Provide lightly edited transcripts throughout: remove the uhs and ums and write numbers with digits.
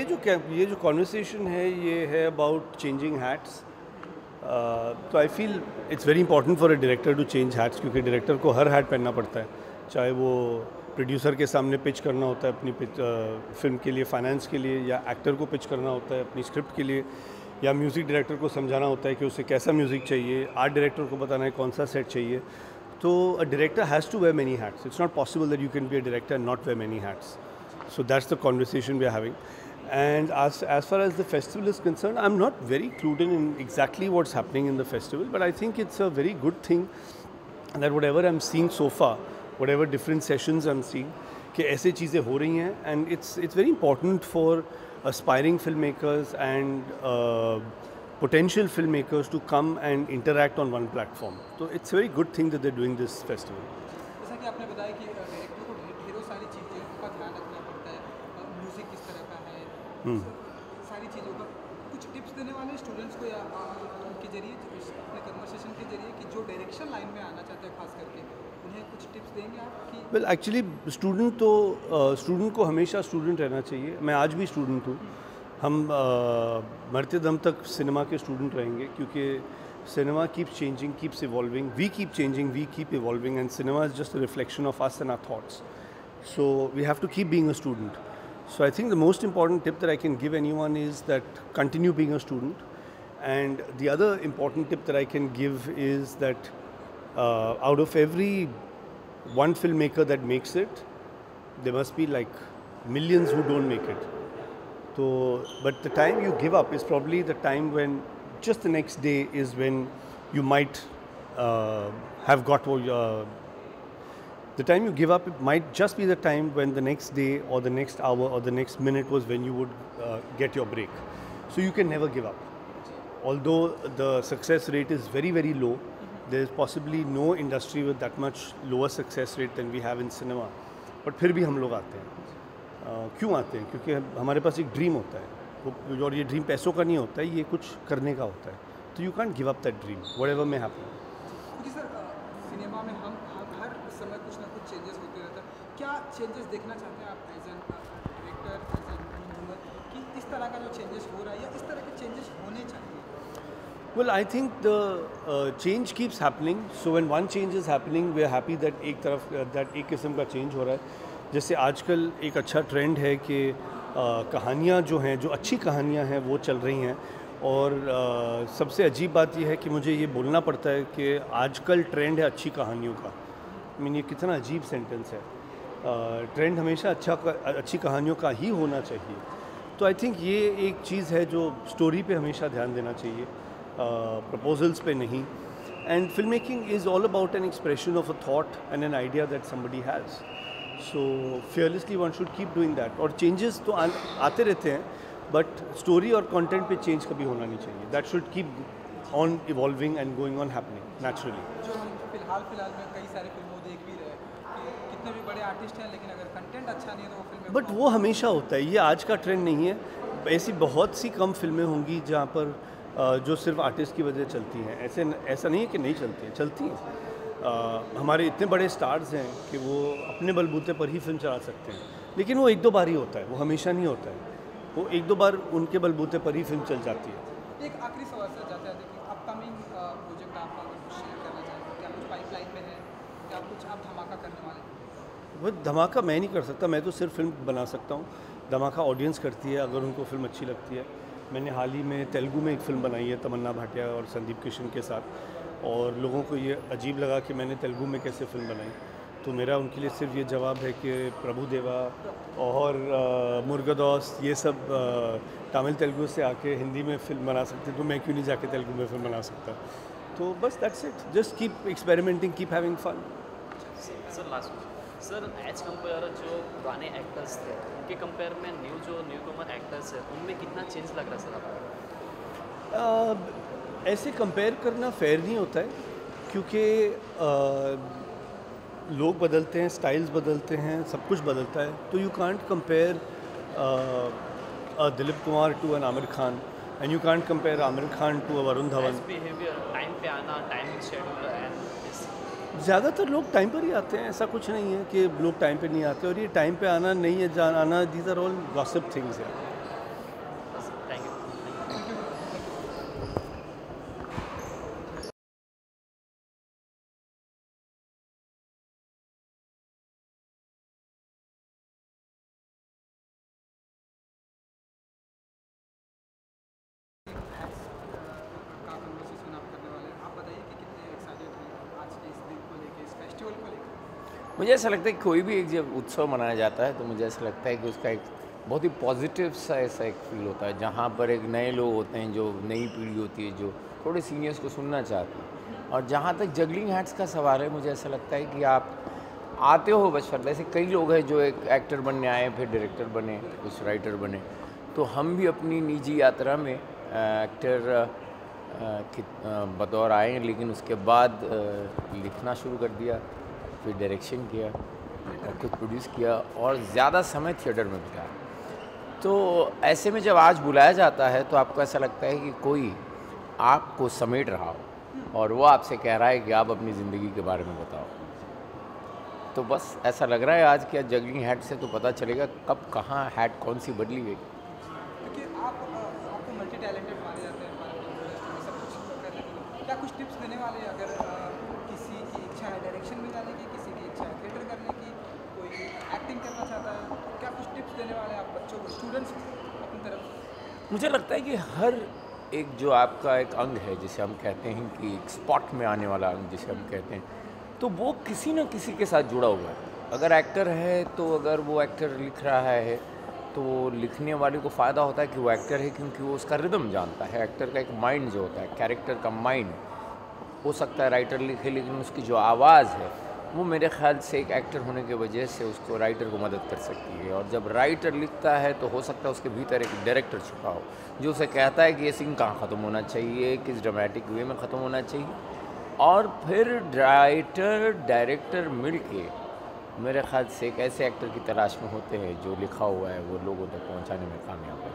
ये जो कॉन्वर्सेशन है ये है अबाउट चेंजिंग हैट्स। तो I feel it's very important for a director to change hats, क्योंकि डायरेक्टर को हर हैट पहनना पड़ता है, चाहे वो प्रोड्यूसर के सामने पिच करना होता है अपनी फिल्म के लिए, फाइनेंस के लिए, या एक्टर को पिच करना होता है अपनी स्क्रिप्ट के लिए, या म्यूज़िक डायरेक्टर को समझाना होता है कि उसे कैसा म्यूज़िक चाहिए, आर्ट डायरेक्टर को बताना है कौन सा सेट चाहिए। तो a director has to wear many hats. It's not possible that you can be a director and not wear many hats. So that's the conversation we are having. And as far as the festival is concerned, I'm not very clued in exactly what's happening in the festival, but I think it's a very good thing that whatever I'm seeing so far, whatever different sessions I'm seeing, कि ऐसे चीज़ें हो रही हैं, and it's very important for aspiring filmmakers and potential filmmakers to come and interact on one platform. So it's a very good thing that they're doing this festival. जैसा कि आपने बताया कि डायरेक्टर को ढेरों सारी चीज़ों का ध्यान रखना पड़ता है, म्यूज़िक किस तरह का है, सारी चीज़ों का कुछ टिप्स देने वाले स्टूडेंट्स को, या उनके जरिए अपने कन्वर्सेशन के जरिए कि जो डायरेक्शन लाइन में आना चाहते हैं खास करके, उन्हें कुछ टिप्स देंगे आप कि? वेल एक्चुअली स्टूडेंट को हमेशा स्टूडेंट रहना चाहिए। मैं आज भी स्टूडेंट हूँ। हम मरते दम तक सिनेमा के स्टूडेंट रहेंगे, क्योंकि cinema keeps changing, keeps evolving, we keep changing, we keep evolving, and cinema is just a reflection of us and our thoughts. So we have to keep being a student. So I think the most important tip that I can give anyone is that continue being a student. And the other important tip that I can give is that out of every one filmmaker that makes it, there must be like millions who don't make it. So, but the time you give up is probably the time when just the next day is when you might have got the time you give up. It might just be the time when the next day or the next hour or the next minute was when you would get your break. So you can never give up. Although the success rate is very, very low, there is possibly no industry with that much lower success rate than we have in cinema. But फिर भी हम लोग आते हैं। क्यों आते हैं? क्योंकि हमारे पास एक ड्रीम होता है, और ये ड्रीम पैसों का नहीं होता है, ये कुछ करने का होता है। तो you can't give up that dream whatever may happen. क्योंकि सर सिनेमा में हम हर समय कुछ ना कुछ चेंजेस होते रहता है। क्या चेंजेस देखना चाहते हैं आप as an director, as an human, कि इस तरह का जो चेंजेस हो रहा है या इस तरह के चेंजेस होने चाहिए? Well I think the change keeps happening. So when one change is happening we are happy that एक किस्म का चेंज हो रहा है। जैसे आजकल एक अच्छा ट्रेंड है कि कहानियाँ जो हैं, जो अच्छी कहानियाँ हैं वो चल रही हैं। और सबसे अजीब बात यह है कि मुझे ये बोलना पड़ता है कि आजकल ट्रेंड है अच्छी कहानियों का। आई मीन ये कितना अजीब सेंटेंस है। ट्रेंड हमेशा अच्छी कहानियों का ही होना चाहिए। तो आई थिंक ये एक चीज़ है जो स्टोरी पे हमेशा ध्यान देना चाहिए, प्रपोजल्स पे नहीं। And film making is all about an expression of a thought and an idea that somebody has. So fearlessly one should keep doing that. और चेंजेस तो आते रहते हैं, बट स्टोरी और कंटेंट पे चेंज कभी होना नहीं चाहिए। That should keep on evolving and going on happening naturally. जो हम फिलहाल में कई सारे फिल्मों देख भी रहे हैं कि कितने भी बड़े आर्टिस्ट हैं, लेकिन अगर कंटेंट अच्छा नहीं है तो वो फिल्में, बट वो हमेशा होता है, ये आज का ट्रेंड नहीं है। ऐसी बहुत सी कम फिल्में होंगी जहाँ पर जो सिर्फ आर्टिस्ट की वजह चलती हैं। ऐसा नहीं है कि नहीं चलती हैं, चलती हैं। हमारे इतने बड़े स्टार्स हैं कि वो अपने बलबूते पर ही फिल्म चला सकते हैं, लेकिन वो एक दो बार ही होता है, वो हमेशा नहीं होता है। वो एक दो बार उनके बलबूते पर ही फिल्म चल जाती है। एक आखिरी सवाल सर जाते हैं कि अपकमिंग प्रोजेक्ट आप अगर कुछ शेयर करना चाहें, क्या कुछ पाइपलाइन में है, क्या कुछ आप धमाका करने वाले हैं? वो धमाका मैं नहीं कर सकता, मैं तो सिर्फ फिल्म बना सकता हूँ। धमाका ऑडियंस करती है अगर उनको फिल्म अच्छी लगती है। मैंने हाल ही में तेलुगु में एक फ़िल्म बनाई है तमन्ना भाटिया और संदीप किशन के साथ, और लोगों को ये अजीब लगा कि मैंने तेलुगु में कैसे फ़िल्म बनाई। तो मेरा उनके लिए सिर्फ ये जवाब है कि प्रभुदेवा और मुर्गदौस ये सब तमिल तेलुगु से आके हिंदी में फ़िल्म बना सकते, तो मैं क्यों नहीं जाके तेलुगु में फ़िल्म बना सकता। तो बस that's it, just keep experimenting, keep having fun. Sir last sir, as compare जो पुराने एक्टर्स थे उनके कंपेयर में न्यू कमर एक्टर्स है, उनमें कितना चेंज लग रहा है सर आपको? ऐसे कंपेयर करना फेयर नहीं होता है, क्योंकि लोग बदलते हैं, स्टाइल्स बदलते हैं, सब कुछ बदलता है। तो you can't compare Dilip Kumar to an Aamir Khan, and you can't compare Aamir Khan to a Varun Dhawan. Time पे आना, टाइमिंग शेड्यूल, ज़्यादातर लोग टाइम पर ही आते हैं। ऐसा कुछ नहीं है कि लोग टाइम पे नहीं आते, और ये टाइम पे आना नहीं है आना, these are all gossip things है। मुझे ऐसा लगता है कि कोई भी एक जब उत्सव मनाया जाता है तो मुझे ऐसा लगता है कि उसका एक बहुत ही पॉजिटिव सा ऐसा एक फील होता है, जहाँ पर एक नए लोग होते हैं, जो नई पीढ़ी होती है, जो थोड़े सीनियर्स को सुनना चाहती है। और जहाँ तक जगलिंग हैट्स का सवाल है, मुझे ऐसा लगता है कि आप आते हो बचपन, ऐसे कई लोग हैं जो एक एक्टर बनने आए, फिर डायरेक्टर बने, कुछ राइटर बने। तो हम भी अपनी निजी यात्रा में एक्टर की बतौर आए, लेकिन उसके बाद लिखना शुरू कर दिया, फिर डायरेक्शन किया और खुद प्रोड्यूस किया और ज़्यादा समय थिएटर में बिताया। तो ऐसे में जब आज बुलाया जाता है तो आपको ऐसा लगता है कि कोई आपको समेट रहा हो और वो आपसे कह रहा है कि आप अपनी ज़िंदगी के बारे में बताओ। तो बस ऐसा लग रहा है आज कि जगलिंग हैट से तो पता चलेगा कब कहाँ हैट कौन सी बदली गई। क्योंकि आपको मल्टी टैलेंटेड माने जाते हैं हमारे इंडस्ट्री में, सब कुछ करने के लिए। क्या कुछ टिप्स देने वाले हैं अगर किसी की इच्छा है डायरेक्शन में जाने की, किसी की इच्छा है थिएटर करने की, कोई एक्टिंग करना चाहता है, तो क्या कुछ टिप्स देने वाले हैं आप बच्चों को, स्टूडेंट्स अपनी तरफ? मुझे लगता है कि हर एक जो आपका एक अंग है, जिसे हम कहते हैं कि एक स्पॉट में आने वाला अंग जिसे हम कहते हैं, तो वो किसी न किसी के साथ जुड़ा हुआ है। अगर एक्टर है तो अगर वो एक्टर लिख रहा है तो लिखने वाले को फ़ायदा होता है कि वो एक्टर है, क्योंकि वो उसका रिदम जानता है। एक्टर का एक माइंड जो होता है, कैरेक्टर का माइंड, हो सकता है राइटर लिखे लेकिन उसकी जो आवाज़ है वो मेरे ख्याल से एक एक्टर होने की वजह से उसको राइटर को मदद कर सकती है। और जब राइटर लिखता है तो हो सकता है उसके भीतर एक डायरेक्टर छुपा हो जो उसे कहता है कि ये सीन कहाँ ख़त्म होना चाहिए, किस ड्रामेटिक वे में ख़त्म होना चाहिए। और फिर राइटर डायरेक्टर मिल के मेरे ख्याल से एक ऐसे एक्टर की तलाश में होते हैं जो लिखा हुआ है वो लोगों तक पहुँचाने में कामयाब है।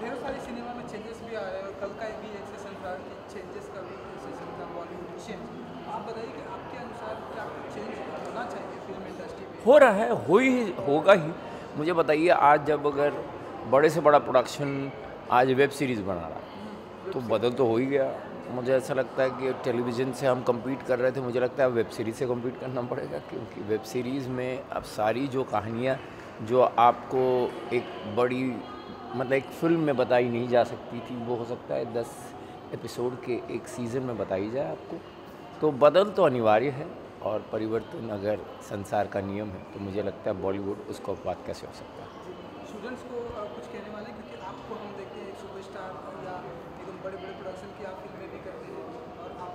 ढेरों सारे सिनेमा में चेंजेस भी आ रहे हैं और कल का भी एक सेशन था कि चेंजेस का भी सेशन था, बॉलीवुड चेंज। आप बताइए कि आपके अनुसार क्या चेंज होना चाहिए फिल्म इंडस्ट्री में? हो रहा है, हो ही होगा ही। मुझे बताइए, आज जब अगर बड़े से बड़ा प्रोडक्शन आज वेब सीरीज़ बना रहा है तो बदल तो हो ही गया। मुझे ऐसा लगता है कि टेलीविज़न से हम compete कर रहे थे, मुझे लगता है अब वेब सीरीज़ से compete करना पड़ेगा, क्योंकि वेब सीरीज़ में अब सारी जो कहानियाँ जो आपको एक बड़ी मतलब एक फ़िल्म में बताई नहीं जा सकती थी, वो हो सकता है 10 एपिसोड के एक सीज़न में बताई जाए आपको। तो बदल तो अनिवार्य है और परिवर्तन अगर संसार का नियम है तो मुझे लगता है बॉलीवुड उसको अपवाद कैसे हो सकता है। स्टूडेंट्स को कुछ कहने वाले हैं, क्योंकि आपको हम देखते हैं सुपरस्टार या एकदम बड़े बड़े प्रोडक्शन की आप फिल्में भी करते हैं और आप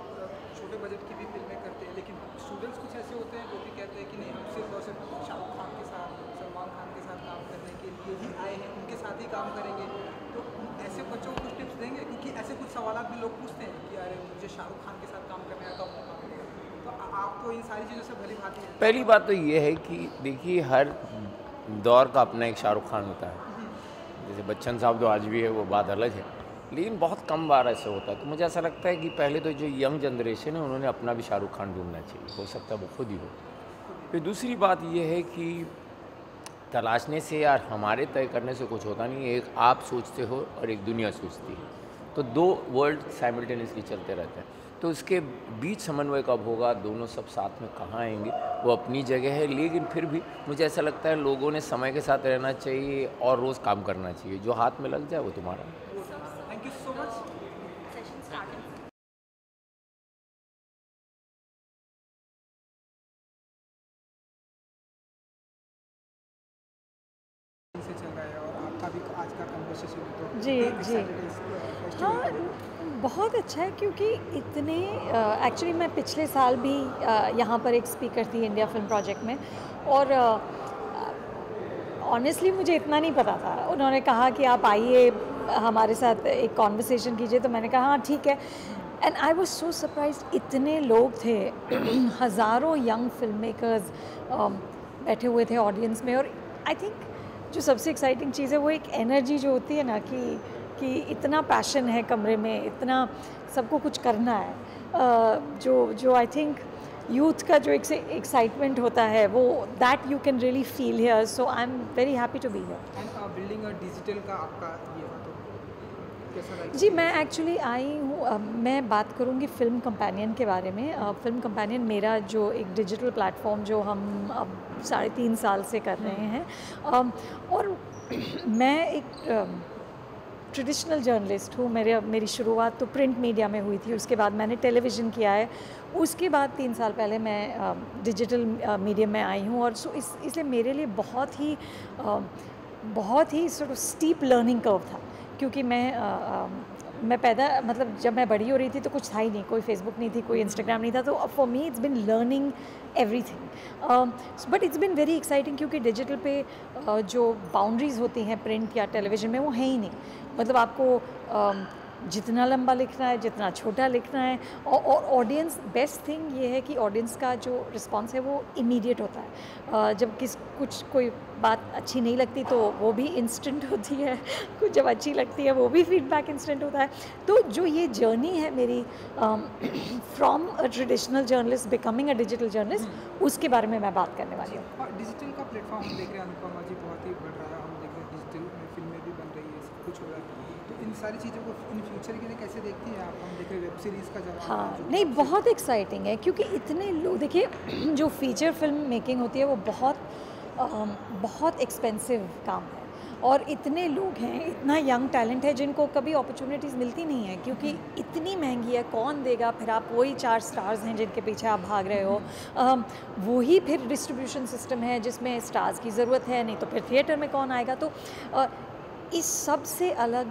छोटे बजट की भी फिल्में करते हैं, लेकिन स्टूडेंट्स कुछ ऐसे होते हैं जो भी कहते हैं कि नहीं, हम सिर्फ और सिर्फ शाहरुख खान के साथ, सलमान खान के साथ काम करने के लिए ही आए हैं, उनके साथ ही काम करेंगे। तो ऐसे बच्चों को कुछ टिप्स देंगे, क्योंकि ऐसे कुछ सवाल भी लोग पूछते हैं कि अरे मुझे शाहरुख खान के साथ काम करने का मौका मिलेगा। तो आपको इन सारी चीज़ों से भली भांति है। पहली बात तो ये है कि देखिए, हर दौर का अपना एक शाहरुख खान होता है। जैसे बच्चन साहब तो आज भी है, वो बात अलग है, लेकिन बहुत कम बार ऐसे होता है। तो मुझे ऐसा लगता है कि पहले तो जो यंग जनरेशन है उन्होंने अपना भी शाहरुख खान ढूंढना चाहिए, हो सकता है वो खुद ही हो। फिर दूसरी बात ये है कि तलाशने से या हमारे तय करने से कुछ होता नहीं है। एक आप सोचते हो और एक दुनिया सोचती है, तो दो वर्ल्ड साइमल्टेनियसली चलते रहते हैं। तो इसके बीच समन्वय कब होगा, दोनों सब साथ में कहाँ आएंगे, वो अपनी जगह है। लेकिन फिर भी मुझे ऐसा लगता है लोगों ने समय के साथ रहना चाहिए और रोज़ काम करना चाहिए। जो हाथ में लग जाए वो तुम्हारा। Thank you so much. से चल रहा है और आपका भी आज का कन्वर्सेशन है, तो जी, जी। फेस्टिवल हाँ, बहुत अच्छा है, क्योंकि इतने एक्चुअली मैं पिछले साल भी यहाँ पर एक स्पीकर थी इंडिया फिल्म प्रोजेक्ट में, और ऑनेस्टली मुझे इतना नहीं पता था। उन्होंने कहा कि आप आइए हमारे साथ एक कॉन्वर्सेशन कीजिए, तो मैंने कहा हाँ ठीक है। And I was so surprise, इतने लोग थे हज़ारों यंग फिल्म मेकर्स बैठे हुए थे ऑडियंस में। और आई थिंक जो सबसे एक्साइटिंग चीज़ है वो एक एनर्जी जो होती है ना, कि इतना पैशन है कमरे में, इतना सबको कुछ करना है, जो आई थिंक यूथ का जो एक्साइटमेंट होता है वो that you can really feel here. So I am very happy to be here. And building digital का आपका ये था, तो कैसा लगा? जी, मैं एक्चुअली आई हूँ, मैं बात करूँगी फ़िल्म कंपेनियन के बारे में। फ़िल्म कंपेनियन मेरा जो एक डिजिटल प्लेटफॉर्म जो हम अब 3.5 साल से कर रहे हैं, और मैं एक ट्रेडिशनल जर्नलिस्ट हूँ। मेरी शुरुआत तो प्रिंट मीडिया में हुई थी, उसके बाद मैंने टेलीविज़न किया है, उसके बाद 3 साल पहले मैं डिजिटल मीडियम में आई हूँ। और इसलिए मेरे लिए बहुत ही sort of steep learning curve था, क्योंकि मैं पैदा मतलब जब मैं बड़ी हो रही थी तो कुछ था ही नहीं, कोई फेसबुक नहीं थी, कोई इंस्टाग्राम नहीं था, तो for me it's been learning everything, but it's been very exciting, क्योंकि डिजिटल पे जो बाउंड्रीज़ होती हैं प्रिंट या टेलीविज़न में वो है ही नहीं। मतलब आपको जितना लंबा लिखना है, जितना छोटा लिखना है, और ऑडियंस, बेस्ट थिंग ये है कि ऑडियंस का जो रिस्पांस है वो इमीडिएट होता है। जब कोई बात अच्छी नहीं लगती तो वो भी इंस्टेंट होती है, कुछ जब अच्छी लगती है वो भी फीडबैक इंस्टेंट होता है। तो जो ये जर्नी है मेरी from a traditional journalist becoming a digital journalist, उसके बारे में मैं बात करने वाली हूँ। डिजिटल का प्लेटफॉर्म हम देख रहे हैं अनुपमा जी, बहुत ही बढ़ रहा है, हम देख रहे हैं डिजिटल में फिल्में भी बन रही है, सब कुछ हो रहा है। तो इन सारी चीज़ों को इन फ्यूचर के लिए कैसे देखती हैं आप? हम देख रहे हैं वेब सीरीज़ का ज़रा। हाँ, नहीं, बहुत एक्साइटिंग है, क्योंकि इतने लोग, देखिए जो फीचर फिल्म मेकिंग होती है वो बहुत एक्सपेंसिव काम है, और इतने लोग हैं, इतना यंग टैलेंट है जिनको कभी अपॉर्चुनिटीज़ मिलती नहीं है, क्योंकि इतनी महंगी है, कौन देगा? फिर आप वही 4 स्टार्स हैं जिनके पीछे आप भाग रहे हो, वही फिर डिस्ट्रीब्यूशन सिस्टम है जिसमें स्टार्स की ज़रूरत है, नहीं तो फिर थिएटर में कौन आएगा? तो इस सब से अलग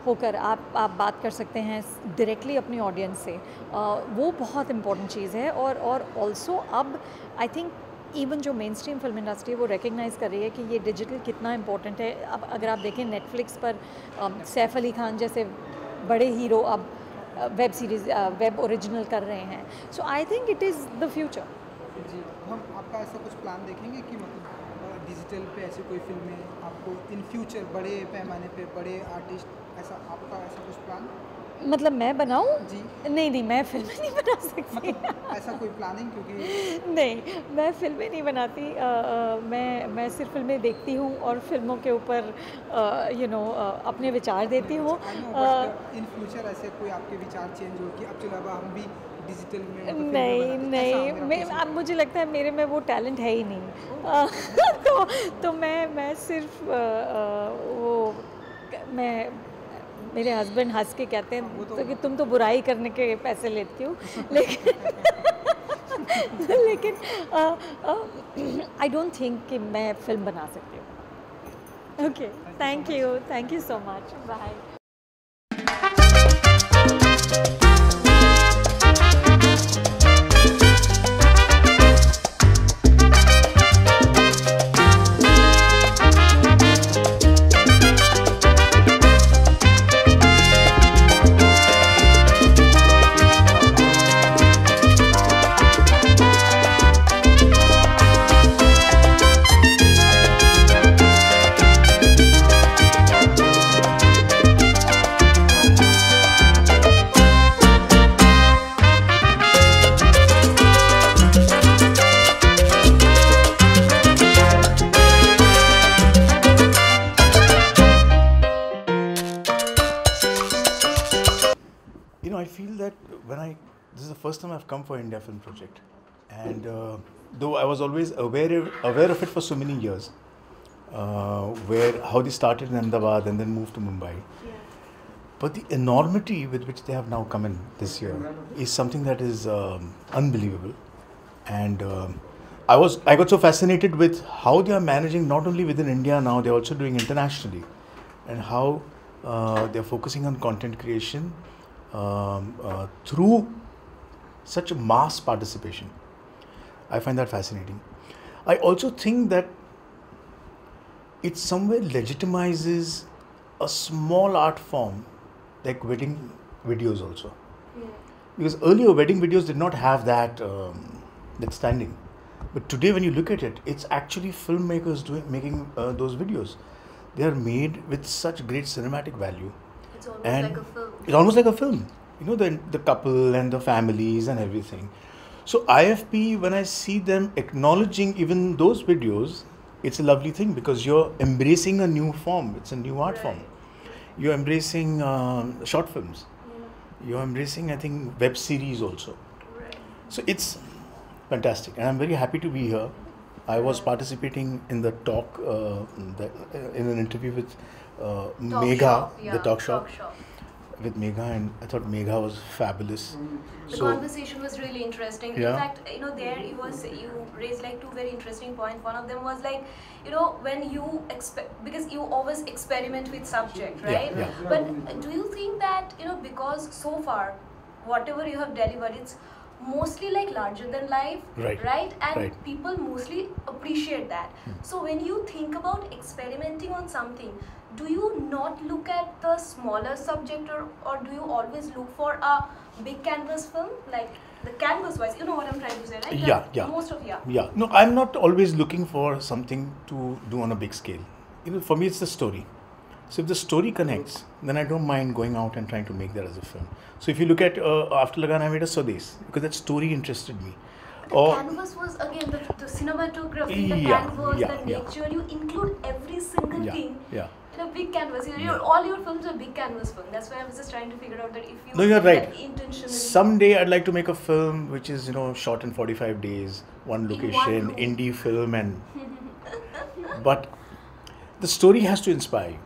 होकर आप बात कर सकते हैं डायरेक्टली अपनी ऑडियंस से, वो बहुत इम्पोर्टेंट चीज़ है। और ऑल्सो अब आई थिंक इवन जो मेन स्ट्रीम फिल्म इंडस्ट्री है वो रिकग्नाइज़ कर रही है कि ये डिजिटल कितना इम्पोर्टेंट है। अब अगर आप देखें नेटफ्लिक्स पर सैफ अली खान जैसे बड़े हीरो अब वेब सीरीज़, वेब ओरिजिनल कर रहे हैं। So I think it is the future. जी, हम आपका ऐसा कुछ प्लान देखेंगे कि मतलब डिजिटल पे ऐसी कोई फिल्में आपको इन फ्यूचर बड़े पैमाने पे, बड़े आर्टिस्ट, ऐसा आपका ऐसा कुछ प्लान? मतलब मैं बनाऊं? जी। नहीं, मैं फिल्में नहीं बना सकती। मतलब ऐसा कोई प्लानिंग? क्योंकि नहीं, मैं फिल्में नहीं बनाती। मैं सिर्फ फिल्में देखती हूँ और फिल्मों के ऊपर अपने विचार देती हूँ। इन फ्यूचर ऐसे कोई आपके विचार चेंज हो कि अब चलो अब हम भी डिजिटल में मतलब फिल्में नहीं, बनाते हैं? अब मुझे लगता है मेरे में वो टैलेंट है ही नहीं। तो मैं सिर्फ मेरे हस्बैंड हंस के कहते हैं तो कि तुम तो बुराई करने के पैसे लेती हो, लेकिन आई डोंट थिंक कि मैं फिल्म बना सकती हूँ। Okay, thank you so much, bye. I feel that this is the first time I've come for India Film Project, and though I was always aware of it for so many years, how they started in Ahmedabad and then moved to Mumbai. Yeah. But the enormity with which they have now come in this year is something that is unbelievable, and I got so fascinated with how they are managing not only within India now, they're also doing internationally, and how they're focusing on content creation through such a mass participation. I find that fascinating. I also think that it somewhere legitimizes a small art form like wedding videos also. Yeah. Because earlier wedding videos did not have that standing. But today when you look at it, it's actually filmmakers making those videos. They are made with such great cinematic value. It's almost like a film. It's almost like a film. You know, the couple and the families and everything. So IFP, when I see them acknowledging even those videos, it's a lovely thing because you're embracing a new form. It's a new art form. You're embracing short films. Yeah. You're embracing, I think, web series also. Right. So it's fantastic, and I'm very happy to be here. I was participating in the talk, in an interview with Megha, the talk shop with Megha, and I thought Megha was fabulous. The conversation was really interesting. Yeah. In fact, there you raised like two very interesting points. One of them was like, when you because you always experiment with subject, right? Yeah. But do you think that, because so far, whatever you have delivered, it's mostly like larger than life, Right. And Right. people mostly appreciate that. So when you think about experimenting on something, do you not look at the smaller subject, or do you always look for a big canvas film, like the canvas wise? You know what I'm trying to say, right? Yeah. Most of Yeah. No, I'm not always looking for something to do on a big scale. For me, it's the story. So if the story connects, then I don't mind going out and trying to make that as a film. So if you look at after Lagan, I made a Swades because that story interested me. The canvas was again the cinematography, the canvas, the nature. You include every single thing in a big canvas. All your films are big canvas films. That's why I was just trying to figure out that if you. No, you're right. Intentionally. Someday I'd like to make a film which is shot in 45 days, one location, indie film, but the story has to inspire you.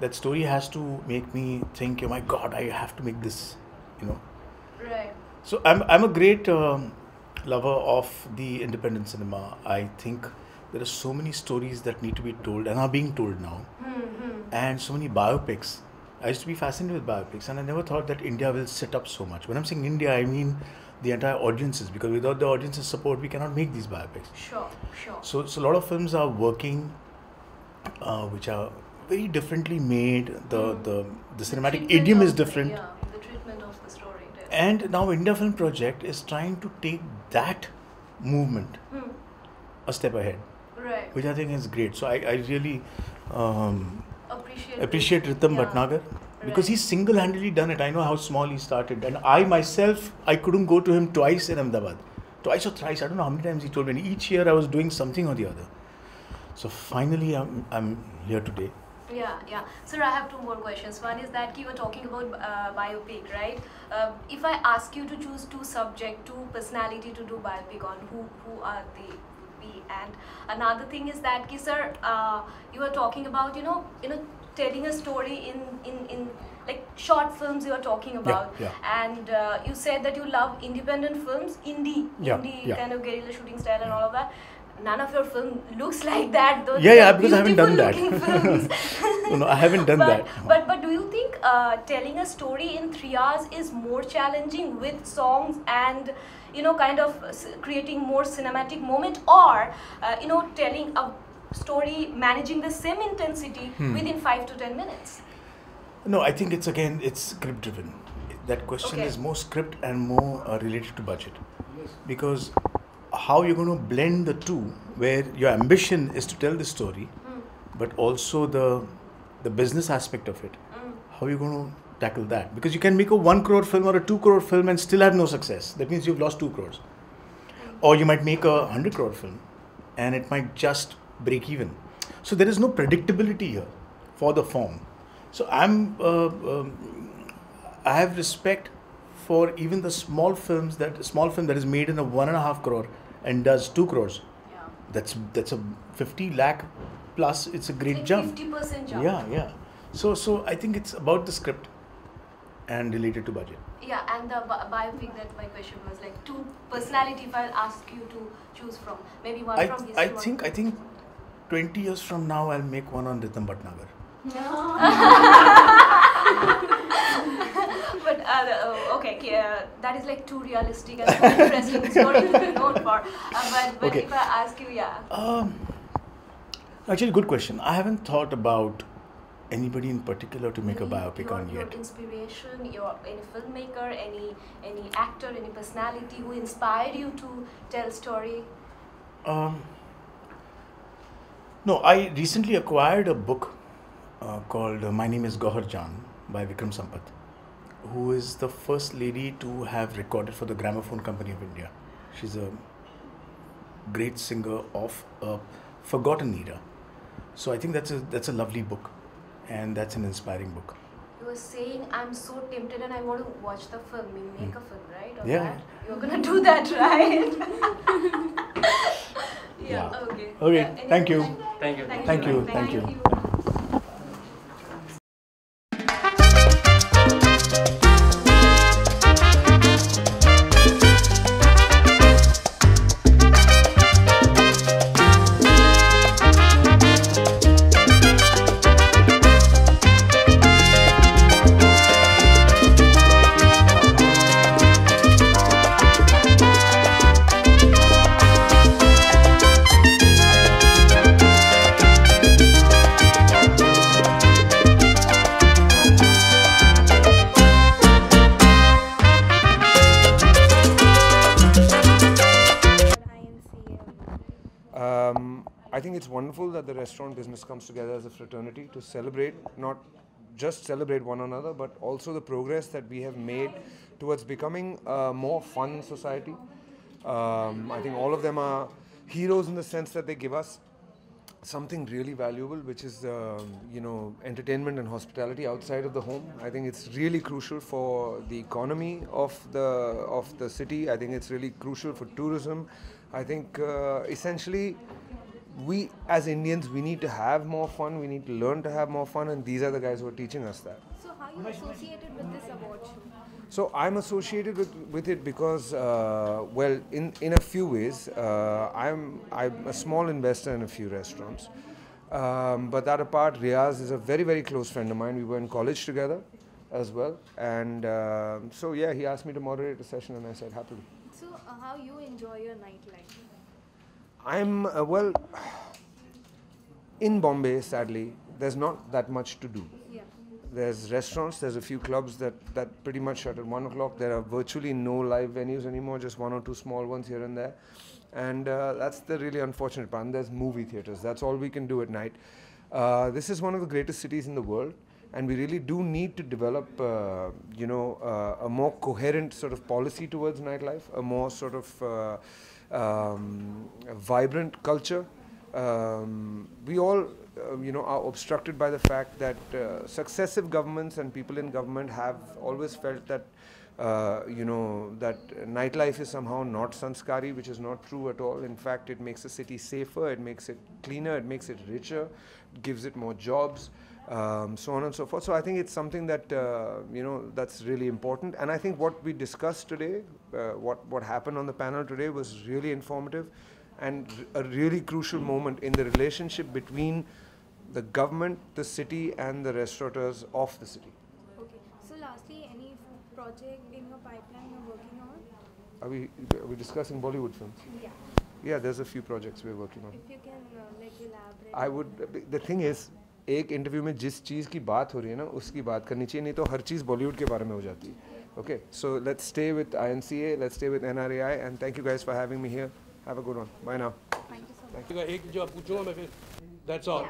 That story has to make me think, oh my God, I have to make this, Right. So I'm a great lover of the independent cinema. I think there are so many stories that need to be told and are being told now. And so many biopics. I used to be fascinated with biopics, and I never thought that India will set up so much. When I'm saying India, I mean the entire audiences, because without the audience's support, we cannot make these biopics. Sure. So a lot of films are working, which are very differently made. The cinematic idiom is different. Yeah, the treatment of the story. And now India Film Project is trying to take that movement a step ahead, Right. which I think is great. So I really Appreciate Ritam Bhatnagar, because he's single-handedly done it. I know how small he started, and I myself, I couldn't go to him twice in Ahmedabad, twice or thrice. I don't know how many times he told me. And each year I was doing something or the other. So finally, I'm here today. Yeah. Sir, I have two more questions. One is that you were talking about biopic, right? If I ask you to choose two subject, two personality to do biopic on, who are they would be? And another thing is that, sir, you were talking about telling a story in like short films you are talking about, and you said that you love independent films, indie kind of guerrilla shooting style and all of that. None of your film looks like that, though. Yeah, because I haven't done that. Films. No, I haven't done that. But do you think telling a story in 3 hours is more challenging with songs and kind of creating more cinematic moment, or telling a story, managing the same intensity within 5 to 10 minutes? No, I think it's script driven. That question is more script and more related to budget, because how you're going to blend the two, where your ambition is to tell the story, but also the business aspect of it. How are you going to tackle that? Because you can make a 1 crore film or a 2 crore film and still have no success. That means you've lost 2 crores. Or you might make a 100 crore film and it might just break even. So there is no predictability here for the form. So I have respect for even the small film that is made in a 1.5 crore and does 2 crores. Yeah. That's a 50 lakh plus. It's a great like jump. 50% jump. Yeah. So I think it's about the script and related to budget. Yeah, and the biopic, that my question was like two personality. If I'll ask you to choose from, maybe one from history. I think 20 years from now I'll make one on Ritam Bhatnagar. But that is like too realistic and too interesting story to be known for. But Okay. if I ask you, Actually, good question. I haven't thought about anybody in particular to make a biopic on your yet. inspiration, any filmmaker, any actor, any personality who inspired you to tell story? No, I recently acquired a book called My Name is Gauhar Jaan by Vikram Sampath, who is the first lady to have recorded for the Gramophone Company of India. She's a great singer of a forgotten era. So I think that's a lovely book, and that's an inspiring book. You were saying, I'm so tempted and I want to watch the film. You make a film, right? On Yeah. that? You're going to do that, right? Yeah. Okay. Okay. Thank you. Thank you. Thank you. Thank you. I think it's wonderful that the restaurant business comes together as a fraternity to celebrate, not just celebrate one another, but also the progress that we have made towards becoming a more fun society. I think all of them are heroes in the sense that they give us something really valuable, which is entertainment and hospitality outside of the home. I think it's really crucial for the economy of the city. I think it's really crucial for tourism. I think essentially we as Indians, we need to have more fun, we need to learn to have more fun, and these are the guys who are teaching us that. So how are you associated with this award show? So I'm associated with it because, in a few ways, I'm a small investor in a few restaurants. But that apart, Riaz is a very, very close friend of mine. We were in college together as well. And so, yeah, he asked me to moderate a session and I said happily. So how you enjoy your nightlife? I'm, in Bombay, sadly, there's not that much to do. Yeah. There's restaurants, there's a few clubs that pretty much shut at 1 o'clock. There are virtually no live venues anymore, just one or two small ones here and there. And that's the really unfortunate part. And there's movie theaters, that's all we can do at night. This is one of the greatest cities in the world. And we really do need to develop, a more coherent sort of policy towards nightlife, a more sort of vibrant culture. We all, are obstructed by the fact that successive governments and people in government have always felt that, that nightlife is somehow not sanskari, which is not true at all. In fact, it makes the city safer, it makes it cleaner, it makes it richer, gives it more jobs. So on and so forth. So I think it's something that that's really important. And I think what we discussed today, what happened on the panel today, was really informative and a really crucial moment in the relationship between the government, the city, and the restaurateurs of the city. Okay. So lastly, any project in your pipeline you're working on? Are we discussing Bollywood films? Yeah. Yeah, there's a few projects we're working on. If you can elaborate. I would. The thing is, एक interview में जिस चीज़ की बात हो रही है ना उसकी बात करनी चाहिए, नहीं तो हर चीज़ बॉलीवुड के बारे में हो जाती है. Okay, so let's stay with INCA, let's stay with NRAI, and thank you guys for having me here. Have a good one. Bye now. Thank you so much. एक जो पूछूंगा मैं फिर that's all.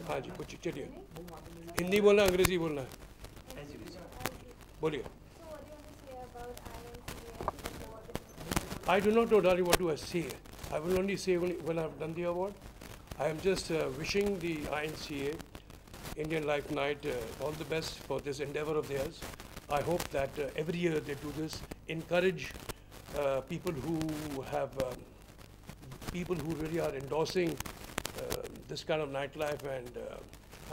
हाँ जी कुछ चलिए हिंदी बोलना अंग्रेजी बोलना है बोलिए. I do not know, darling, what do I say. I will only say when I've done the award. I am just wishing the INCA, Indian Life Night, all the best for this endeavor of theirs. I hope that every year they do this, encourage people who have, people who really are endorsing this kind of nightlife, and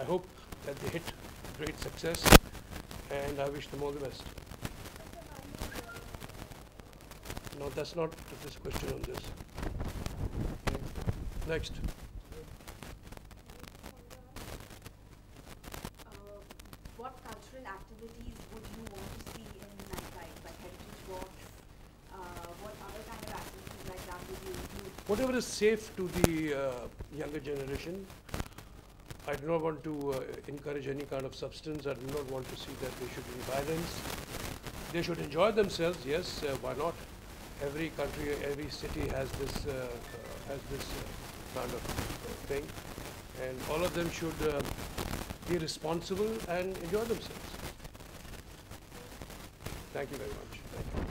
I hope that they hit great success, and I wish them all the best. No, that's not this question on this. Next. What cultural activities would you want to see in nightlife, like heritage walks? What other kind of activities like that would you include? Whatever is safe to the younger generation. I do not want to encourage any kind of substance. I do not want to see that they should be violence. They should enjoy themselves, yes, why not? Every country, every city has this kind of thing, and all of them should be responsible and enjoy themselves. Thank you very much. Thank you.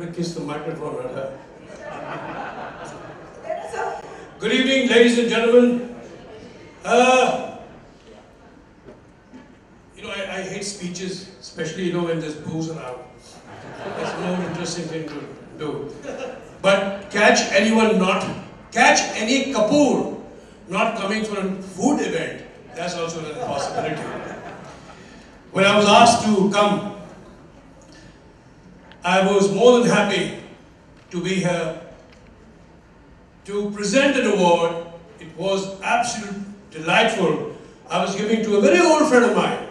I'm going to kiss the microphone at her. Good evening, ladies and gentlemen. I hate speeches, especially when there's booze around. It's a more interesting thing to do. But catch any Kapoor not coming for a food event, that's also a possibility. When I was asked to come, I was more than happy to be here to present an award. It was absolutely delightful. I was giving to a very old friend of mine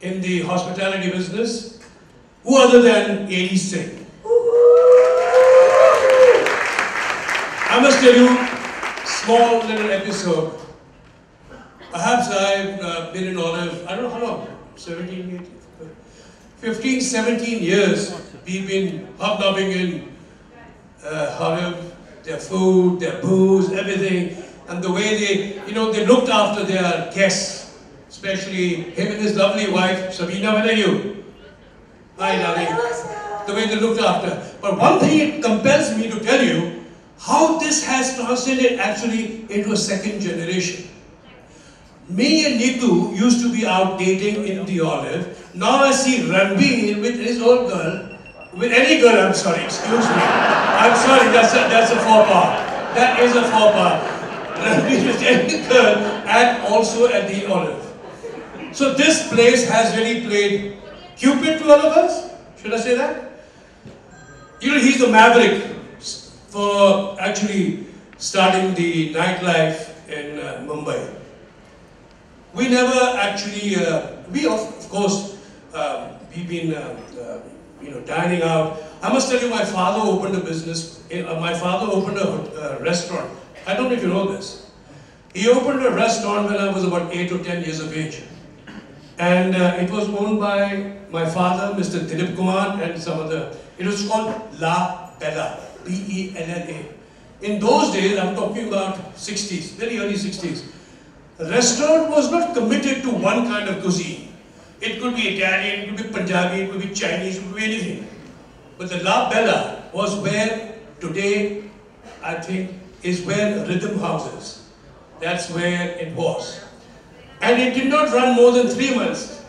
in the hospitality business, who other than A.D. Singh. I must tell you, small little episode. Perhaps I've been in Olive, I don't know how long, 15, 17 years. We've been hobnobbing in Olive, their food, their booze, everything. And the way they looked after their guests, especially him and his lovely wife, Sabina, where are you? Hi, darling. The way they looked after. But one thing it compels me to tell you, how this has translated actually into a second generation. Me and Neetu used to be out dating in the Olive. Now I see Ranbir with his old girl, with any girl, I'm sorry, excuse me. I'm sorry, that's a faux pas. That is a faux pas. Ranbir with any girl and also at the Olive. So this place has really played Cupid to all of us. Should I say that? He's the maverick for actually starting the nightlife in Mumbai. We never actually, of course, we've been, dining out. I must tell you, my father opened a business, my father opened a restaurant. I don't know if you know this. He opened a restaurant when I was about 8 or 10 years of age. And it was owned by my father, Mr. Dilip Kumar, and some other. It was called La Bella, B-E-L-L-A. In those days, I'm talking about 60s, very early 60s. The restaurant was not committed to one kind of cuisine. It could be Italian, it could be Punjabi, it could be Chinese, it could be anything. But the La Bella was where today, I think, is where Rhythm House is. That's where it was. And it did not run more than 3 months.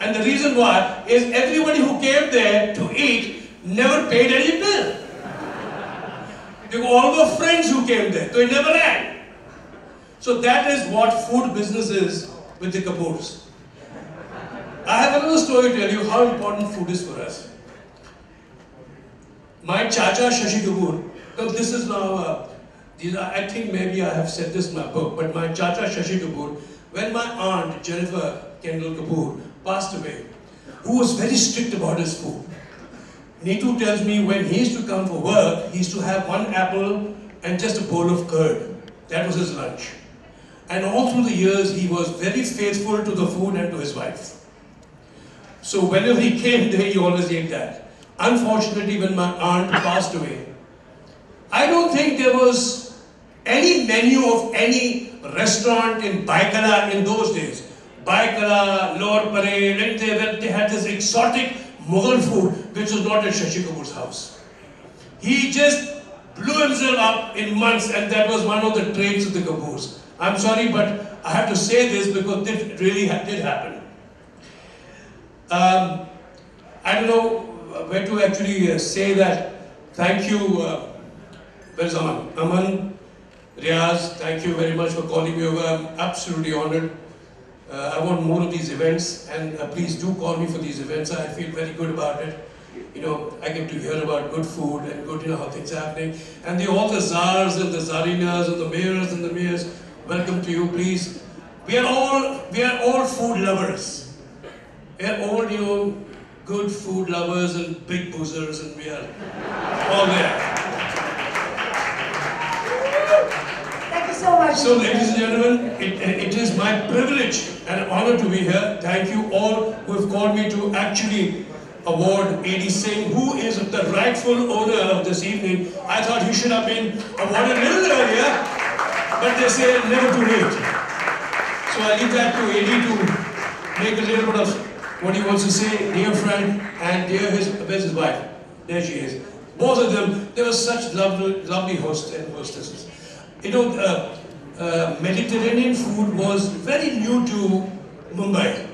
And the reason why is everybody who came there to eat never paid any bill. They were all the friends who came there, so it never ran. So that is what food business is with the Kapoors. I have another story to tell you how important food is for us. My Chacha Shashi Kapoor, this is now, I think maybe I have said this in my book, but my Chacha Shashi Kapoor, when my aunt Jennifer Kendall Kapoor passed away, who was very strict about his food. Neetu tells me when he used to come for work, he used to have 1 apple and just a bowl of curd. That was his lunch. And all through the years, he was very faithful to the food and to his wife. So whenever he came there, he always ate that. Unfortunately, when my aunt passed away, I don't think there was any menu of any restaurant in Baikala in those days. Baikala, Lower Parade, and they had this exotic Mughal food which was not at Shashi Kapoor's house. He just blew himself up in months, and that was one of the traits of the Kapoors. I'm sorry, but I have to say this because it really did happen. I don't know where to actually say that. Thank you, where's Aman? Aman, Riaz, thank you very much for calling me over. I'm absolutely honored. I want more of these events, and please do call me for these events. I feel very good about it. I get to hear about good food and good, how things are happening. And all the czars and the czarinas and the mayors and the mayors, welcome to you, please. We are all food lovers. We are all, good food lovers and big boozers, and we are all there. So much. So, ladies and gentlemen, it is my privilege and honor to be here. Thank you all who have called me to actually award A.D. Singh, who is the rightful owner of this evening. I thought he should have been awarded a little earlier, but they say never too late. So I leave that to A.D. to make a little bit of what he wants to say, dear friend and dear his wife. There she is. Both of them, they were such lovely hosts and hostesses. You know, Mediterranean food was very new to Mumbai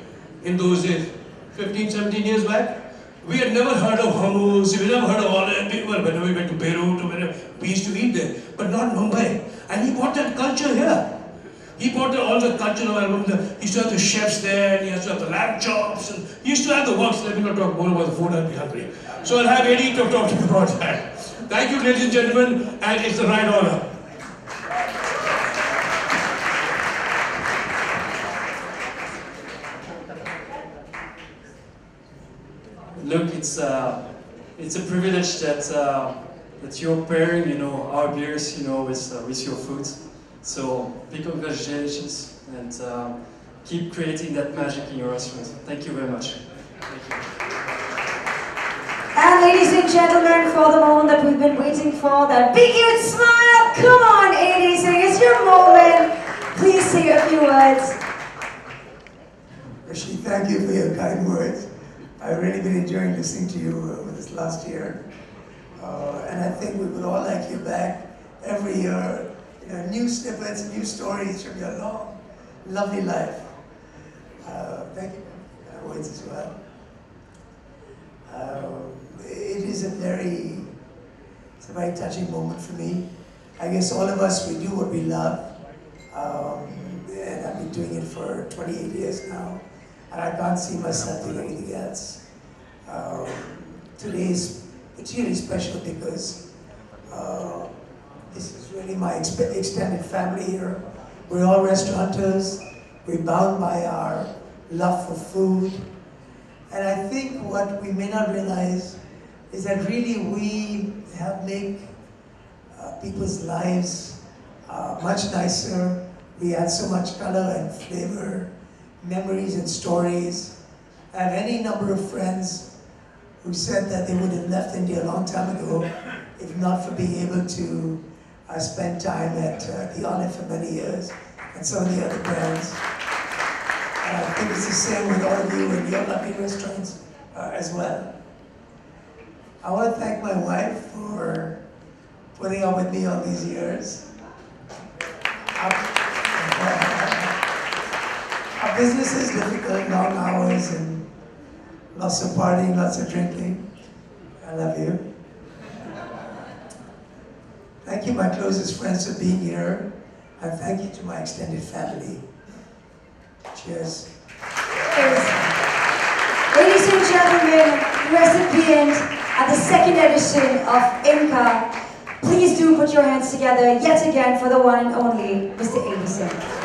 in those days, 15, 17 years back. We had never heard of hummus, we never heard of all that. Whenever we went to Beirut, we used to eat there, but not Mumbai. And he brought that culture here. He brought all the cultural elements. He used to have the chefs there, and he used to have the lamb chops, and he used to have the works. Let me not talk more about the food, I'll be hungry. So I'll have Eddie to talk to you about that. Thank you, ladies and gentlemen, and it's the right honor. Look, it's a privilege that that you're pairing, you know, our beers, you know, with your food. So big congratulations, and keep creating that magic in your restaurant. Thank you very much. Thank you. And ladies and gentlemen, for the moment that we've been waiting for, that big huge smile. Come on, Eddie, so it's your moment. Please say a few words. Rishi, thank you for your kind words. I've really been enjoying listening to you over this last year. And I think we would all like you back every year. You know, new snippets, new stories from your long, lovely life. Thank you for your words as well. It is a very touching moment for me. I guess all of us, we do what we love. And I've been doing it for 28 years now. And I can't see myself doing anything else. Today is particularly special because this is really my extended family here. We're all restaurateurs. We're bound by our love for food. And I think what we may not realize is that really we help make people's lives much nicer. We add so much color and flavor, memories and stories. I have any number of friends who said that they would have left India a long time ago if not for being able to spend time at the Olive for many years and some of the other brands. And I think it's the same with all of you and your lovely restaurants as well. I want to thank my wife for putting up with me all these years. Our business is difficult, long hours and lots of partying, lots of drinking. I love you. Thank you, my closest friends, for being here. And thank you to my extended family. Cheers. Ladies and gentlemen, recipient at the second edition of INCA. Please do put your hands together yet again for the one and only Mr. Eddie Singh.